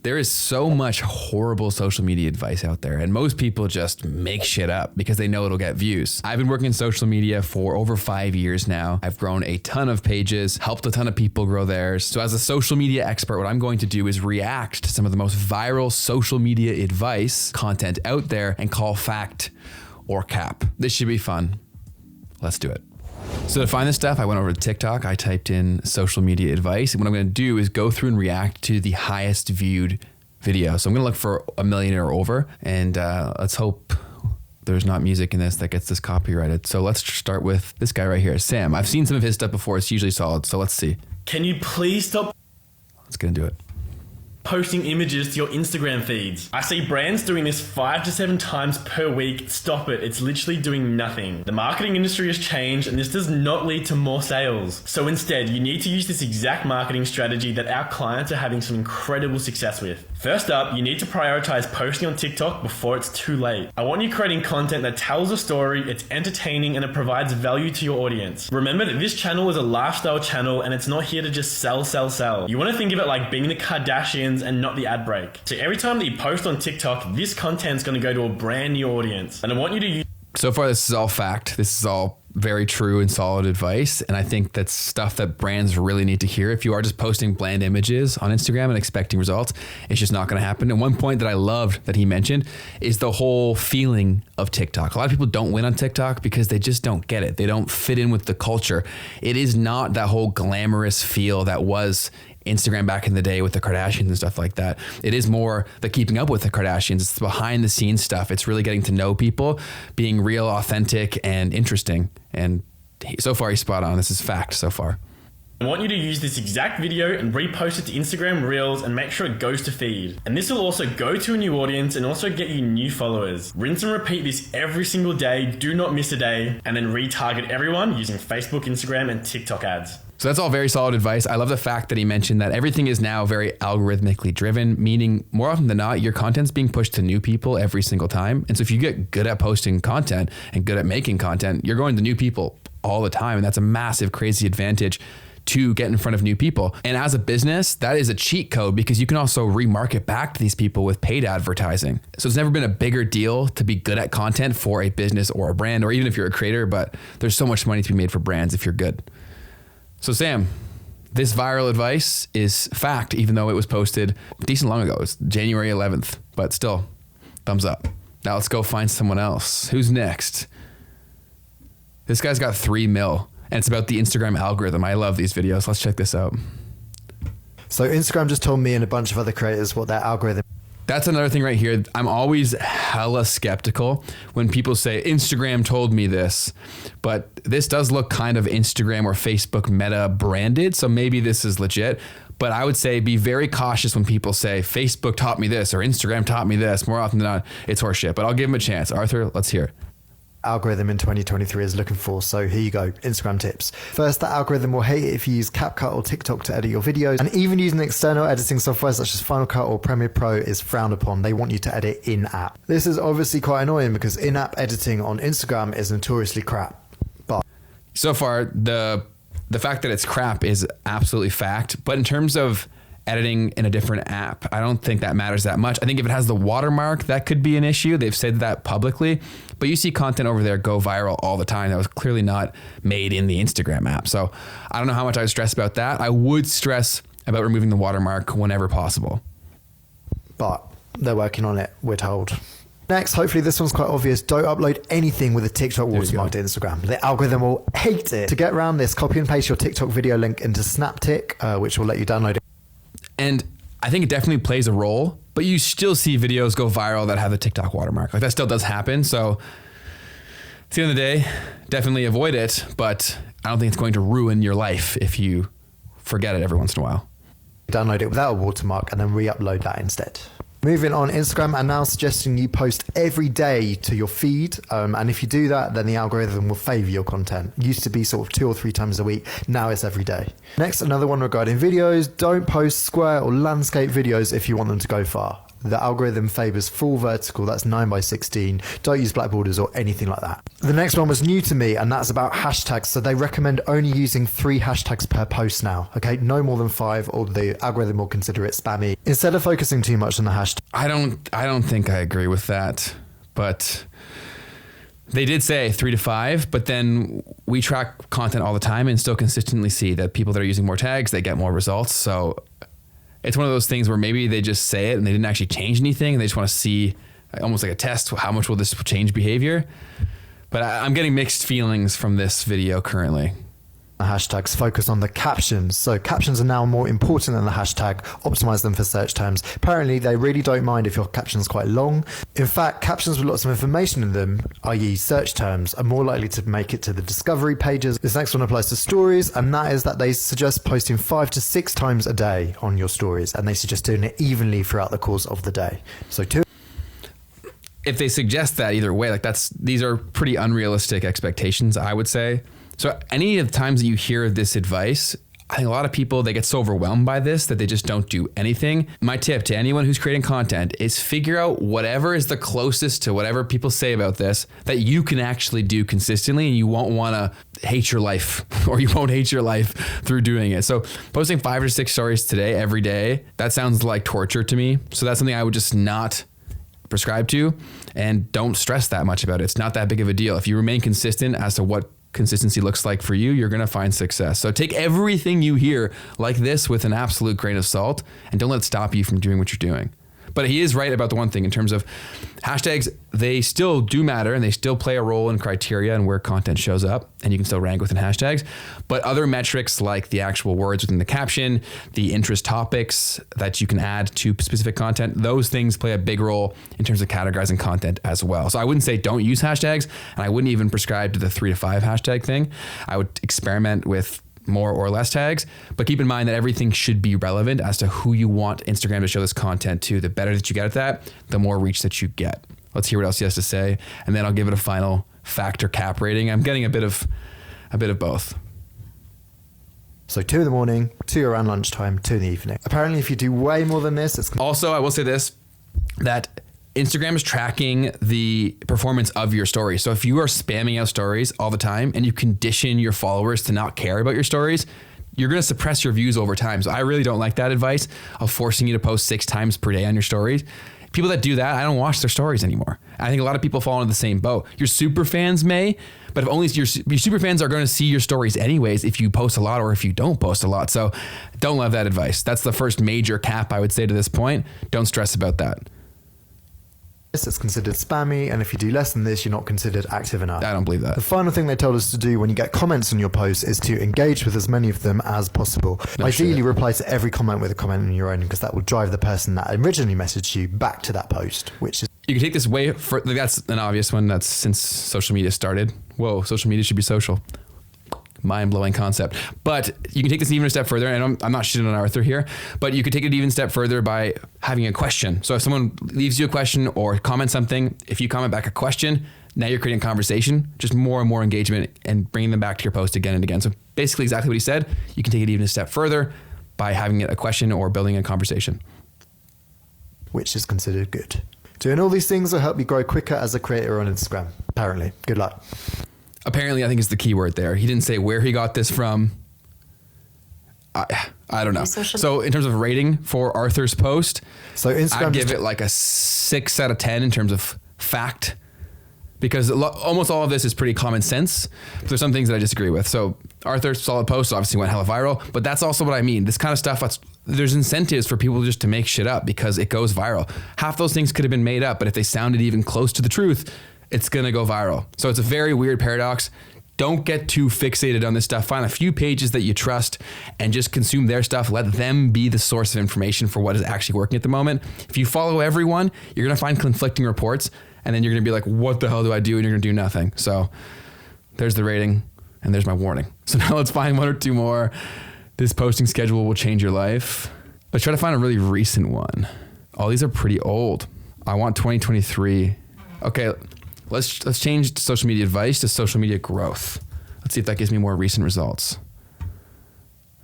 There is so much horrible social media advice out there, and most people just make shit up because they know it'll get views. I've been working in social media for over 5 years now. I've grown a ton of pages, helped a ton of people grow theirs. So as a social media expert, what I'm going to do is react to some of the most viral social media advice content out there and call fact or cap. This should be fun. Let's do it. So to find this stuff, I went over to TikTok. I typed in social media advice. And what I'm going to do is go through and react to the highest viewed video. So I'm going to look for 1 million or over. And let's hope there's not music in this that gets this copyrighted. So let's start with this guy right here, Sam. I've seen some of his stuff before. It's usually solid. So let's see. Can you please stop Let's get into it. posting images to your Instagram feeds? I see brands doing this 5 to 7 times per week. Stop it. It's literally doing nothing. The marketing industry has changed and this does not lead to more sales. So instead, you need to use this exact marketing strategy that our clients are having some incredible success with. First up, you need to prioritize posting on TikTok before it's too late. I want you creating content that tells a story, it's entertaining, and it provides value to your audience. Remember that this channel is a lifestyle channel and it's not here to just sell. You want to think of it like being the Kardashians and not the ad break. So every time that you post on TikTok, this content's going to go to a brand new audience. And I want you to use... So far, this is all fact. This is all very true and solid advice. And I think that's stuff that brands really need to hear. If you are just posting bland images on Instagram and expecting results, it's just not going to happen. And one point that I loved that he mentioned is the whole feeling of TikTok. A lot of people don't win on TikTok because they just don't get it. They don't fit in with the culture. It is not that whole glamorous feel that was Instagram back in the day with the Kardashians and stuff like that. It is more the keeping up with the Kardashians. It's behind the scenes stuff. It's really getting to know people, being real, authentic, and interesting. And so far, he's spot on. This is fact so far. I want you to use this exact video and repost it to Instagram Reels and make sure it goes to feed. And this will also go to a new audience and also get you new followers. Rinse and repeat this every single day. Do not miss a day. And then retarget everyone using Facebook, Instagram, and TikTok ads. So that's all very solid advice. I love the fact that he mentioned that everything is now very algorithmically driven, meaning more often than not, your content's being pushed to new people every single time. And so if you get good at posting content and good at making content, you're going to new people all the time. And that's a massive, crazy advantage to get in front of new people. And as a business, that is a cheat code because you can also remarket back to these people with paid advertising. So it's never been a bigger deal to be good at content for a business or a brand, or even if you're a creator, but there's so much money to be made for brands if you're good. So Sam, this viral advice is fact, even though it was posted decent long ago. It's January 11th, but still, thumbs up. Now let's go find someone else. Who's next? This guy's got 3 mil, and it's about the Instagram algorithm. I love these videos. Let's check this out. So Instagram just told me and a bunch of other creators what their algorithm. That's another thing right here. I'm always hella skeptical when people say Instagram told me this, but this does look kind of Instagram or Facebook meta branded. So maybe this is legit, but I would say be very cautious when people say Facebook taught me this or Instagram taught me this. More often than not, it's horseshit, but I'll give him a chance. Arthur, let's hear it. Algorithm in 2023 is looking for. So here you go, Instagram tips. First, the algorithm will hate it if you use CapCut or TikTok to edit your videos, and even using external editing software such as Final Cut or Premiere Pro is frowned upon. They want you to edit in-app. This is obviously quite annoying because in-app editing on Instagram is notoriously crap. But so far, the fact that it's crap is absolutely fact, but in terms of editing in a different app, I don't think that matters that much. I think if it has the watermark, that could be an issue. They've said that publicly, but you see content over there go viral all the time that was clearly not made in the Instagram app. So I don't know how much I would stress about that. I would stress about removing the watermark whenever possible. But they're working on it, we're told. Next, hopefully this one's quite obvious. Don't upload anything with a TikTok watermark to Instagram. The algorithm will hate it. To get around this, copy and paste your TikTok video link into SnapTik, which will let you download it. And I think it definitely plays a role, but you still see videos go viral that have the TikTok watermark. Like that still does happen. So at the end of the day, definitely avoid it, but I don't think it's going to ruin your life if you forget it every once in a while. Download it without a watermark and then re-upload that instead. Moving on, Instagram are now suggesting you post every day to your feed. And if you do that, then the algorithm will favor your content. It used to be sort of 2 or 3 times a week. Now it's every day. Next, another one regarding videos. Don't post square or landscape videos if you want them to go far. The algorithm favors full vertical, that's 9:16. Don't use black borders or anything like that. The next one was new to me, and that's about hashtags. So they recommend only using 3 hashtags per post now. Okay, no more than 5, or the algorithm will consider it spammy. Instead of focusing too much on the hashtag. I don't think I agree with that, but they did say 3 to 5, but then we track content all the time and still consistently see that people that are using more tags, they get more results. So it's one of those things where maybe they just say it and they didn't actually change anything and they just want to see almost like a test, how much will this change behavior? But I'm getting mixed feelings from this video currently. Hashtags focus on the captions. So captions are now more important than the hashtag. Optimize them for search terms. Apparently, they really don't mind if your caption's quite long. In fact, captions with lots of information in them, i.e. search terms, are more likely to make it to the discovery pages. This next one applies to stories, and that is that they suggest posting 5 to 6 times a day on your stories, and they suggest doing it evenly throughout the course of the day. So if they suggest that either way, like these are pretty unrealistic expectations, I would say. So any of the times that you hear this advice, I think a lot of people, they get so overwhelmed by this that they just don't do anything. My tip to anyone who's creating content is figure out whatever is the closest to whatever people say about this that you can actually do consistently, and you won't want to hate your life, or you won't hate your life through doing it. So posting 5 or 6 stories today, every day, that sounds like torture to me. So that's something I would just not prescribe to, and don't stress that much about it. It's not that big of a deal. If you remain consistent as to what consistency looks like for you, you're going to find success. So take everything you hear like this with an absolute grain of salt, and don't let it stop you from doing what you're doing. But he is right about the one thing in terms of hashtags. They still do matter and they still play a role in criteria and where content shows up, and you can still rank within hashtags. But other metrics like the actual words within the caption, the interest topics that you can add to specific content, those things play a big role in terms of categorizing content as well. So I wouldn't say don't use hashtags, and I wouldn't even prescribe to the 3 to 5 hashtag thing. I would experiment with more or less tags, but keep in mind that everything should be relevant as to who you want Instagram to show this content to. The better that you get at that, the more reach that you get. Let's hear what else he has to say, and then I'll give it a final factor cap rating. I'm getting a bit of both. So 2 in the morning, 2 around lunchtime, 2 in the evening. Apparently, if you do way more than this, it's also, I will say this, that Instagram is tracking the performance of your stories. So if you are spamming out stories all the time and you condition your followers to not care about your stories, you're going to suppress your views over time. So I really don't like that advice of forcing you to post 6 times per day on your stories. People that do that, I don't watch their stories anymore. I think a lot of people fall into the same boat. Your super fans may, but if only your super fans are going to see your stories anyways if you post a lot or if you don't post a lot. So don't love that advice. That's the first major cap I would say to this point. Don't stress about that. It's considered spammy, and if you do less than this, you're not considered active enough. I don't believe that. The final thing they told us to do when you get comments on your posts is to engage with as many of them as possible. Ideally, reply to every comment with a comment on your own, because that will drive the person that originally messaged you back to that post, which is... You can take this way further. That's an obvious one. That's since social media started. Whoa, social media should be social. Mind-blowing concept. But you can take this even a step further, and I'm not shitting on Arthur here, but you could take it even a step further by having a question. So if someone leaves you a question or comments something, if you comment back a question, now you're creating a conversation, just more and more engagement and bringing them back to your post again and again. So basically exactly what he said. You can take it even a step further by having it a question or building a conversation. Which is considered good. Doing all these things will help you grow quicker as a creator on Instagram. Apparently. Good luck. Apparently, I think is the key word there. He didn't say where he got this from. I don't know. So in terms of rating for Arthur's post, so Instagram, I'd give it like a 6 out of 10 in terms of fact, because almost all of this is pretty common sense. But there's some things that I disagree with. So Arthur's solid post obviously went hella viral, but that's also what I mean. This kind of stuff, there's incentives for people just to make shit up because it goes viral. Half those things could have been made up, but if they sounded even close to the truth, it's going to go viral. So it's a very weird paradox. Don't get too fixated on this stuff. Find a few pages that you trust and just consume their stuff. Let them be the source of information for what is actually working at the moment. If you follow everyone, you're going to find conflicting reports, and then you're going to be like, what the hell do I do? And you're going to do nothing. So there's the rating, and there's my warning. So now let's find 1 or 2 more. This posting schedule will change your life. Let's try to find a really recent one. Oh, these are pretty old. I want 2023. Okay. Let's change social media advice to social media growth. Let's see if that gives me more recent results.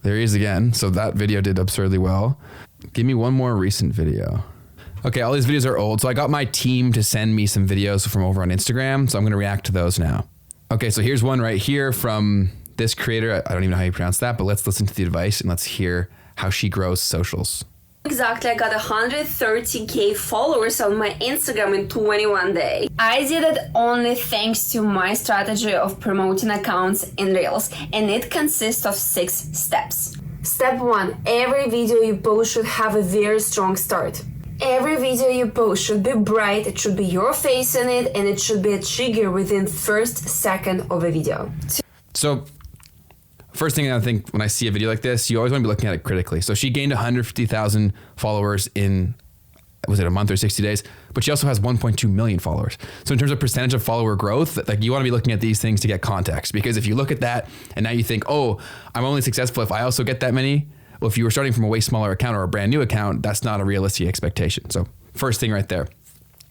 There he is again. So that video did absurdly well. Give me one more recent video. Okay, all these videos are old. So I got my team to send me some videos from over on Instagram. So I'm going to react to those now. Okay, so here's one right here from this creator. I don't even know how you pronounce that, but let's listen to the advice and let's hear how she grows socials. Exactly, I got 130k followers on my Instagram in 21 days. I did it only thanks to my strategy of promoting accounts in Reels, and it consists of 6 steps. Step 1. Every video you post should have a very strong start. Every video you post should be bright, it should be your face in it, and it should be a trigger within first second of a video. So first thing I think when I see a video like this, you always want to be looking at it critically. So she gained 150,000 followers in, was it a month or 60 days? But she also has 1.2 million followers. So in terms of percentage of follower growth, like you want to be looking at these things to get context, because if you look at that and now you think, oh, I'm only successful if I also get that many. Well, if you were starting from a way smaller account or a brand new account, that's not a realistic expectation. So first thing right there.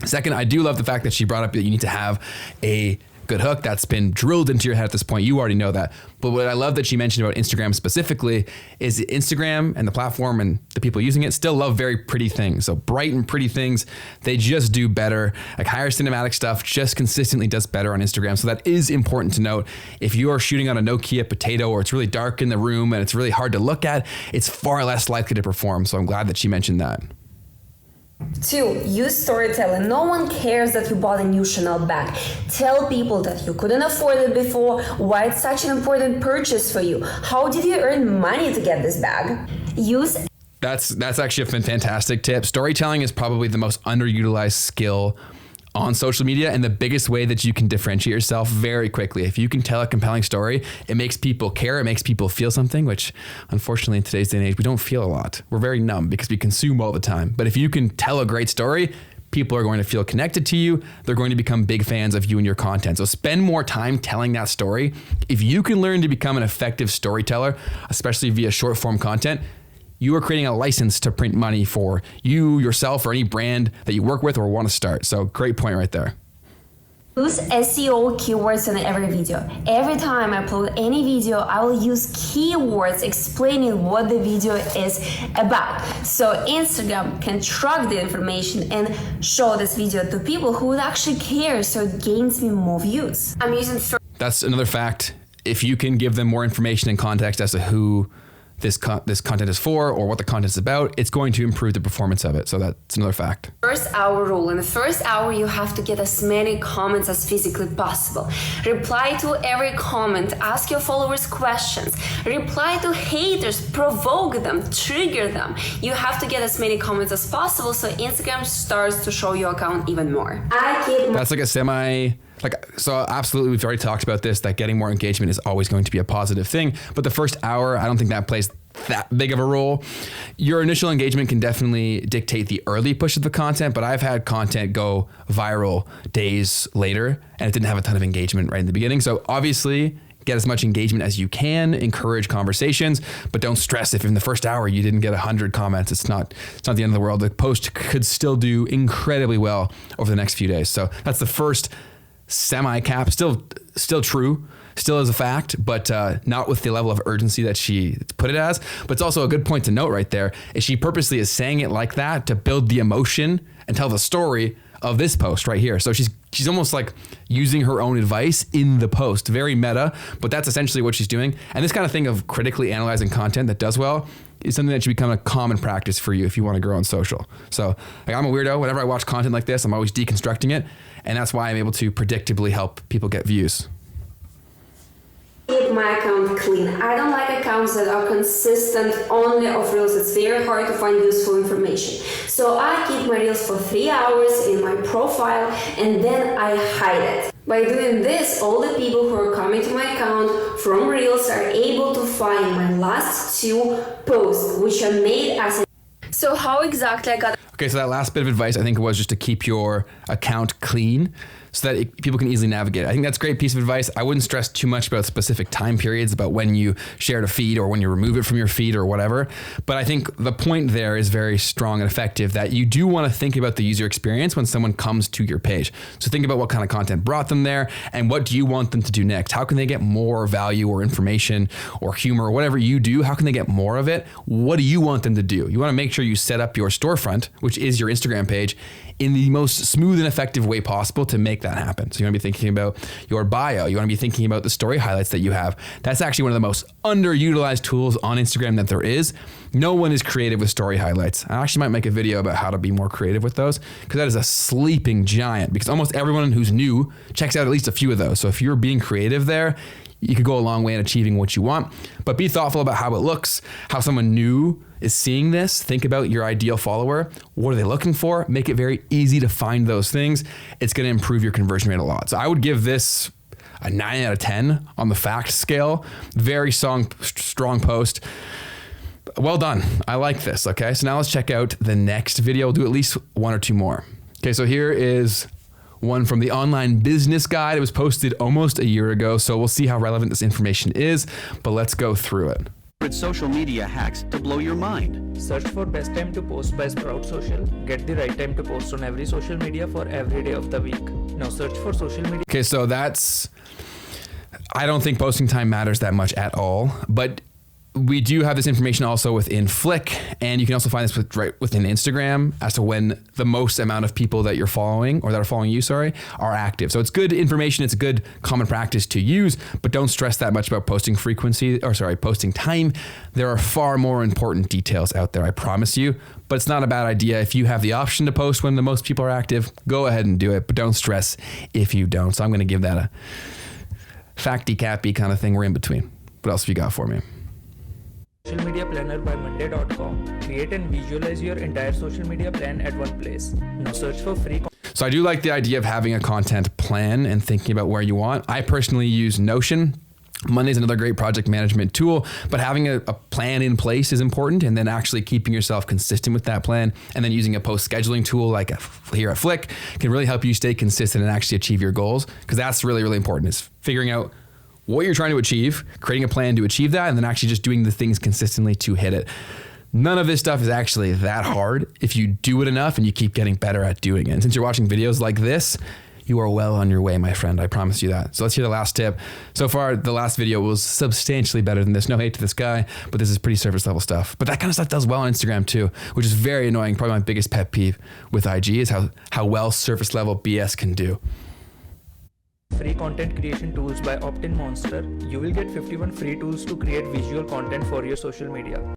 Second, I do love the fact that she brought up that you need to have a good hook. That's been drilled into your head at this point. You already know that. But what I love that she mentioned about Instagram specifically is Instagram and the platform and the people using it still love very pretty things. So bright and pretty things, they just do better. Like higher cinematic stuff just consistently does better on Instagram. So that is important to note. If you are shooting on a Nokia Potato or it's really dark in the room and it's really hard to look at, it's far less likely to perform. So I'm glad that she mentioned that. 2. Use storytelling. No one cares that you bought a new Chanel bag. Tell people that you couldn't afford it before, why it's such an important purchase for you. How did you earn money to get this bag? That's actually a fantastic tip. Storytelling is probably the most underutilized skill on social media and the biggest way that you can differentiate yourself very quickly. If you can tell a compelling story, it makes people care, it makes people feel something, which unfortunately in today's day and age, we don't feel a lot. We're very numb because we consume all the time. But if you can tell a great story, people are going to feel connected to you. They're going to become big fans of you and your content. So spend more time telling that story. If you can learn to become an effective storyteller, especially via short form content, you are creating a license to print money for you, yourself, or any brand that you work with or want to start. So great point right there. Use SEO keywords in every video. Every time I upload any video, I will use keywords explaining what the video is about. So Instagram can track the information and show this video to people who would actually care, so it gains me more views. I'm using... That's another fact. If you can give them more information and context as to who this content is for or what the content is about, it's going to improve the performance of it. So that's another fact. First hour rule. In the first hour, you have to get as many comments as physically possible. Reply to every comment. Ask your followers questions. Reply to haters. Provoke them. Trigger them. You have to get as many comments as possible so Instagram starts to show your account even more. That's like a so absolutely, we've already talked about this, that getting more engagement is always going to be a positive thing. But the first hour, I don't think that plays that big of a role. Your initial engagement can definitely dictate the early push of the content, but I've had content go viral days later and it didn't have a ton of engagement right in the beginning. So obviously, get as much engagement as you can, encourage conversations, but don't stress if in the first hour you didn't get 100 comments. It's not the end of the world. The post could still do incredibly well over the next few days. So that's the first semi-cap, still true, still is a fact, but not with the level of urgency that she put it as. But it's also a good point to note right there, is she purposely is saying it like that to build the emotion and tell the story of this post right here. So she's almost like using her own advice in the post. Very meta, but that's essentially what she's doing. And this kind of thing of critically analyzing content that does well is something that should become a common practice for you if you want to grow on social. So like, I'm a weirdo. Whenever I watch content like this, I'm always deconstructing it. And that's why I'm able to predictably help people get views. Keep my account clean. I don't like accounts that are consistent only of Reels. It's very hard to find useful information. So I keep my Reels for 3 hours in my profile and then I hide it. By doing this, all the people who are coming to my account from Reels are able to find my last 2 posts, which are made as a... So how exactly I got... Okay, so that last bit of advice, I think it was just to keep your account clean. so that people can easily navigate. I think that's a great piece of advice. I wouldn't stress too much about specific time periods, about when you shared a feed or when you remove it from your feed or whatever. But I think the point there is very strong and effective, that you do want to think about the user experience when someone comes to your page. So think about what kind of content brought them there and what do you want them to do next? How can they get more value or information or humor or whatever you do? How can they get more of it? What do you want them to do? You want to make sure you set up your storefront, which is your Instagram page, in the most smooth and effective way possible to make that happen. So you want to be thinking about your bio. You want to be thinking about the story highlights that you have. That's actually one of the most underutilized tools on Instagram that there is. No one is creative with story highlights. I actually might make a video about how to be more creative with those, because that is a sleeping giant, because almost everyone who's new checks out at least a few of those. So if you're being creative there, you could go a long way in achieving what you want, but be thoughtful about how it looks, how someone new is seeing this. Think about your ideal follower. What are they looking for? Make it very easy to find those things. It's going to improve your conversion rate a lot. So I would give this a 9 out of 10 on the fact scale. Very strong post. Well done. I like this. Okay. So now let's check out the next video. We'll do at least one or two more. Okay. So here is one from the Online Business Guide. It was posted almost a year ago, so we'll see how relevant this information is, but let's go through it. Social media hacks to blow your mind. Search for best time to post by Sprout Social. Get the right time to post on every social media for every day of the week. Now search for social media. Okay, so I don't think posting time matters that much at all, but we do have this information also within Flick, and you can also find this right within Instagram as to when the most amount of people that you're following, or that are following you, are active. So it's good information. It's a good common practice to use, but don't stress that much about posting posting time. There are far more important details out there, I promise you, but it's not a bad idea. If you have the option to post when the most people are active, go ahead and do it, but don't stress if you don't. So I'm going to give that a facty-cappy kind of thing. We're in between. What else have you got for me? Social media planner by monday.com. Create and visualize your entire social media plan at one place. Now search for free. So I do like the idea of having a content plan and thinking about where you want. I personally use Notion. Monday's another great project management tool, but having a plan in place is important, and then actually keeping yourself consistent with that plan, and then using a post scheduling tool like here at Flick can really help you stay consistent and actually achieve your goals, because that's really, really important, is figuring out what you're trying to achieve, creating a plan to achieve that, and then actually just doing the things consistently to hit it. None of this stuff is actually that hard if you do it enough and you keep getting better at doing it. And since you're watching videos like this, you are well on your way, my friend. I promise you that. So let's hear the last tip. So far, the last video was substantially better than this. No hate to this guy, but this is pretty surface level stuff. But that kind of stuff does well on Instagram too, which is very annoying. Probably my biggest pet peeve with IG is how well surface level BS can do. Free content creation tools by Opt-in Monster. You will get 51 free tools to create visual content for your social media.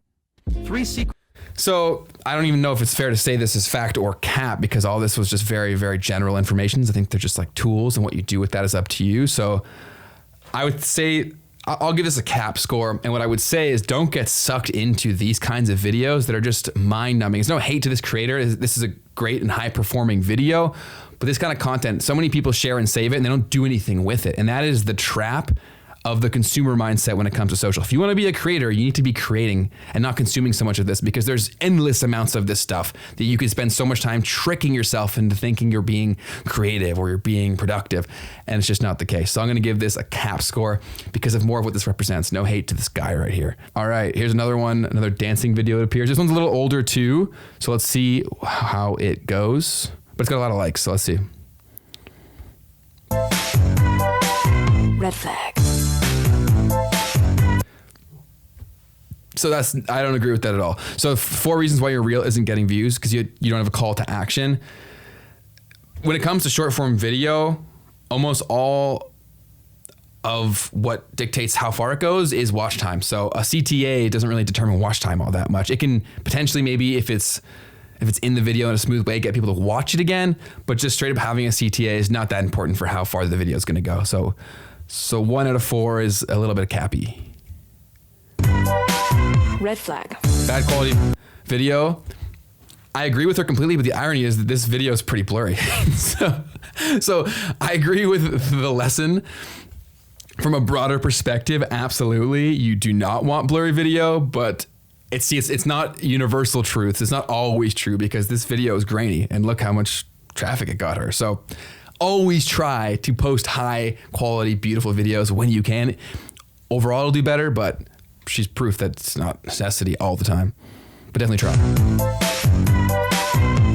3 secrets. So I don't even know if it's fair to say this is fact or cap, because all this was just very, very general information. I think they're just like tools, and what you do with that is up to you. So I would say I'll give this a cap score. And what I would say is don't get sucked into these kinds of videos that are just mind numbing. There's no hate to this creator. This is a great and high performing video, but this kind of content, so many people share and save it and they don't do anything with it. And that is the trap of the consumer mindset when it comes to social. If you want to be a creator, you need to be creating and not consuming so much of this, because there's endless amounts of this stuff that you can spend so much time tricking yourself into thinking you're being creative or you're being productive. And it's just not the case. So I'm going to give this a cap score because of more of what this represents. No hate to this guy right here. All right, here's another one, another dancing video that appears. This one's a little older too. So let's see how it goes, but it's got a lot of likes. So let's see. Red flag. So I don't agree with that at all. So 4 reasons why your reel isn't getting views, because you don't have a call to action. When it comes to short form video, almost all of what dictates how far it goes is watch time. So a CTA doesn't really determine watch time all that much. It can potentially, maybe if it's in the video in a smooth way, get people to watch it again, but just straight up having a CTA is not that important for how far the video is going to go. So 1 out of 4 is a little bit cappy. Red flag. Bad quality video. I agree with her completely, but the irony is that this video is pretty blurry. so I agree with the lesson. From a broader perspective, absolutely, you do not want blurry video, but it's not universal truth. It's not always true, because this video is grainy, and look how much traffic it got her. So always try to post high quality, beautiful videos when you can. Overall, it'll do better, but she's proof that it's not necessity all the time. But definitely try.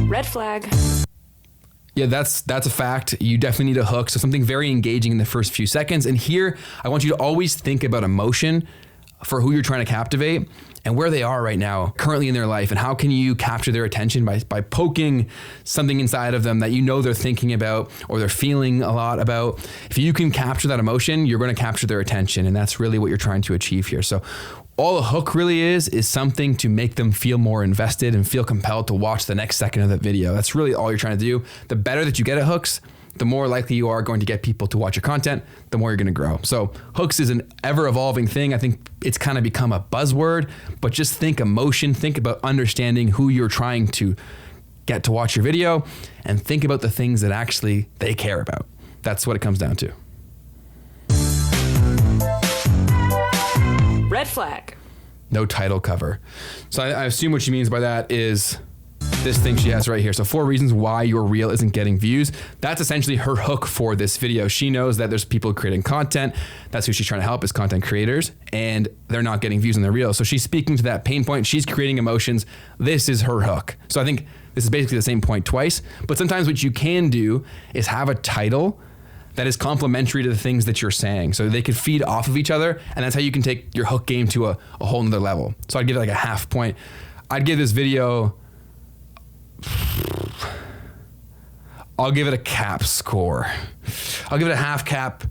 Red flag. Yeah, that's a fact. You definitely need a hook. So something very engaging in the first few seconds. And here, I want you to always think about emotion for who you're trying to captivate and where they are right now, currently in their life, and how can you capture their attention by poking something inside of them that you know they're thinking about or they're feeling a lot about. If you can capture that emotion, you're going to capture their attention, and that's really what you're trying to achieve here. So all a hook really is something to make them feel more invested and feel compelled to watch the next second of that video. That's really all you're trying to do. The better that you get at hooks, the more likely you are going to get people to watch your content, the more you're going to grow. So hooks is an ever evolving thing. I think it's kind of become a buzzword, but just think emotion, think about understanding who you're trying to get to watch your video, and think about the things that actually they care about. That's what it comes down to. Red flag. No title cover. So I assume what she means by that is this thing she has right here. So 4 reasons why your reel isn't getting views. That's essentially her hook for this video. She knows that there's people creating content. That's who she's trying to help, is content creators, and they're not getting views on their reel. So she's speaking to that pain point. She's creating emotions. This is her hook. So I think this is basically the same point twice, but sometimes what you can do is have a title that is complementary to the things that you're saying. So they could feed off of each other, and that's how you can take your hook game to a whole nother level. So I'd give it like a half point. I'd give this video, I'll give it a cap score. I'll give it a half cap,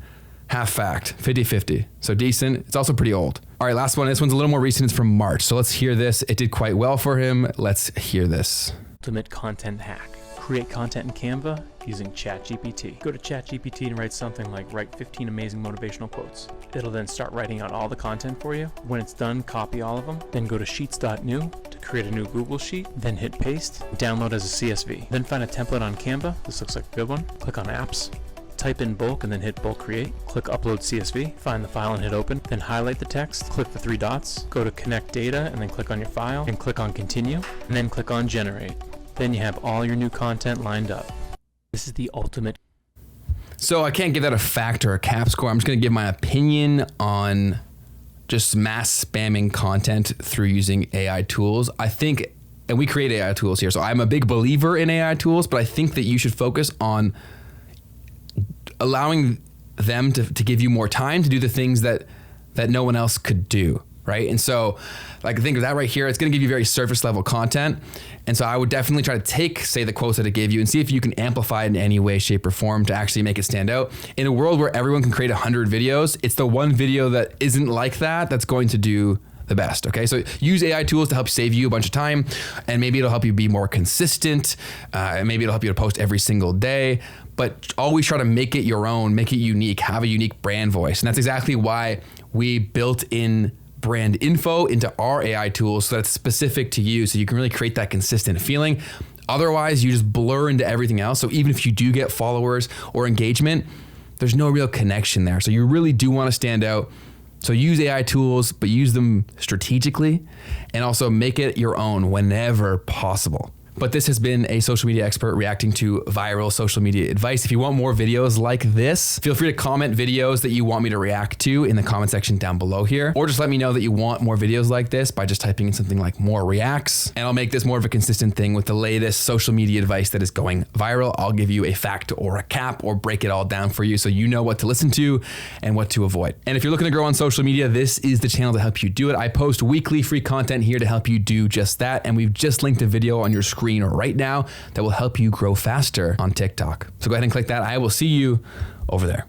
half fact, 50-50. So decent. It's also pretty old. All right, last one. This one's a little more recent. It's from March. So let's hear this. It did quite well for him. Let's hear this. Ultimate content hack. Create content in Canva using ChatGPT. Go to ChatGPT and write something like, write 15 amazing motivational quotes. It'll then start writing out all the content for you. When it's done, copy all of them. Then go to sheets.new to create a new Google Sheet. Then hit paste, download as a CSV. Then find a template on Canva. This looks like a good one. Click on apps. Type in bulk and then hit bulk create. Click upload CSV, find the file and hit open, then highlight the text, click the 3 dots, go to connect data and then click on your file and click on continue, and then click on generate. Then you have all your new content lined up. This is the ultimate. So I can't give that a fact or a cap score. I'm just going to give my opinion on just mass spamming content through using AI tools. I think, and we create AI tools here, so I'm a big believer in AI tools, but I think that you should focus on allowing them to give you more time to do the things that no one else could do, right? And so like think of that right here, it's gonna give you very surface level content. And so I would definitely try to take, say, the quotes that it gave you and see if you can amplify it in any way, shape, or form to actually make it stand out. In a world where everyone can create 100 videos, it's the one video that isn't like that that's going to do the best, okay? So use AI tools to help save you a bunch of time, and maybe it'll help you be more consistent, and maybe it'll help you to post every single day, but always try to make it your own, make it unique, have a unique brand voice. And that's exactly why we built in brand info into our AI tools so that it's specific to you, so you can really create that consistent feeling. Otherwise, you just blur into everything else. So even if you do get followers or engagement, there's no real connection there. So you really do want to stand out. So use AI tools, but use them strategically, and also make it your own whenever possible. But this has been a social media expert reacting to viral social media advice. If you want more videos like this, feel free to comment videos that you want me to react to in the comment section down below here, or just let me know that you want more videos like this by just typing in something like more reacts, and I'll make this more of a consistent thing with the latest social media advice that is going viral. I'll give you a fact or a cap or break it all down for you so you know what to listen to and what to avoid. And if you're looking to grow on social media, this is the channel to help you do it. I post weekly free content here to help you do just that, and we've just linked a video on your screen right now that will help you grow faster on TikTok. So go ahead and click that. I will see you over there.